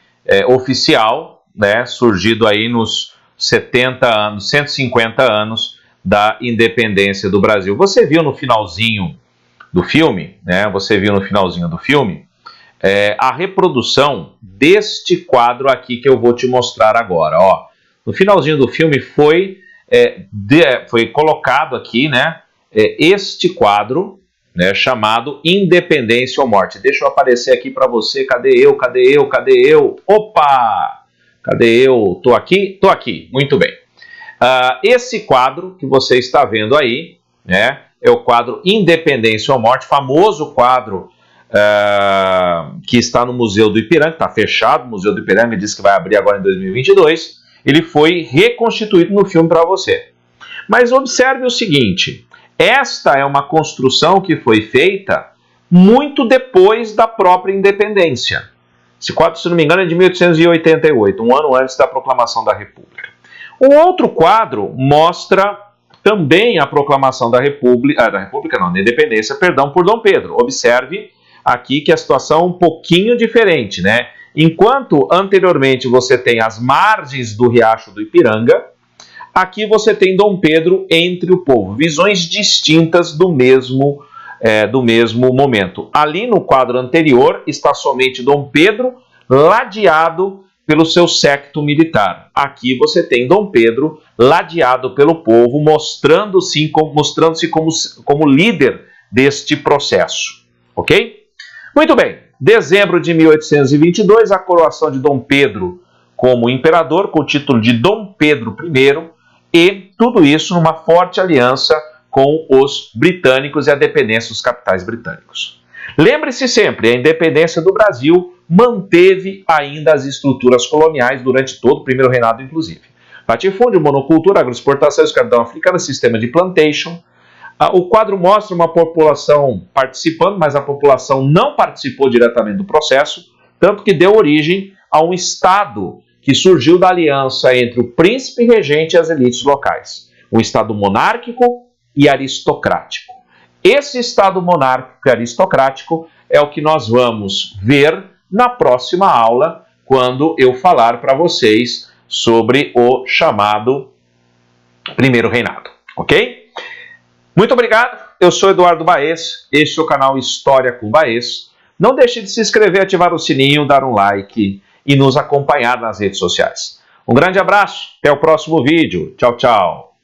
oficial, né? Surgido aí nos 70 anos, 150 anos da independência do Brasil. Você viu no finalzinho do filme, né? Você viu no finalzinho do filme a reprodução deste quadro aqui que eu vou te mostrar agora, ó. No finalzinho do filme foi colocado aqui, né, este quadro, né, chamado Independência ou Morte. Deixa eu aparecer aqui para você. Cadê eu? Cadê eu? Cadê eu? Opa! Cadê eu? Tô aqui? Tô aqui. Muito bem. Esse quadro que você está vendo aí, né, é o quadro Independência ou Morte, famoso quadro que está no Museu do Ipiranga, está fechado. O Museu do Ipiranga disse que vai abrir agora em 2022. Ele foi reconstituído no filme para você. Mas observe o seguinte, esta é uma construção que foi feita muito depois da própria independência. Esse quadro, se não me engano, é de 1888, um ano antes da proclamação da República. Um outro quadro mostra também a proclamação da independência, perdão, por Dom Pedro. Observe aqui que a situação é um pouquinho diferente, né? Enquanto anteriormente você tem as margens do Riacho do Ipiranga, aqui você tem Dom Pedro entre o povo. Visões distintas do mesmo momento. Ali no quadro anterior está somente Dom Pedro ladeado pelo seu séquito militar. Aqui você tem Dom Pedro ladeado pelo povo, mostrando-se como líder deste processo. Ok? Muito bem. Dezembro de 1822, a coroação de Dom Pedro como imperador, com o título de Dom Pedro I, e tudo isso numa forte aliança com os britânicos e a dependência dos capitais britânicos. Lembre-se sempre, a independência do Brasil manteve ainda as estruturas coloniais durante todo o primeiro reinado, inclusive. Latifúndio, monocultura, agroexportação, escravidão africana, sistema de plantation. O quadro mostra uma população participando, mas a população não participou diretamente do processo, tanto que deu origem a um Estado que surgiu da aliança entre o príncipe regente e as elites locais. Um Estado monárquico e aristocrático. Esse Estado monárquico e aristocrático é o que nós vamos ver na próxima aula, quando eu falar para vocês sobre o chamado Primeiro Reinado. Ok? Muito obrigado, eu sou Eduardo Baez, este é o canal História com Baez. Não deixe de se inscrever, ativar o sininho, dar um like e nos acompanhar nas redes sociais. Um grande abraço, até o próximo vídeo. Tchau, tchau.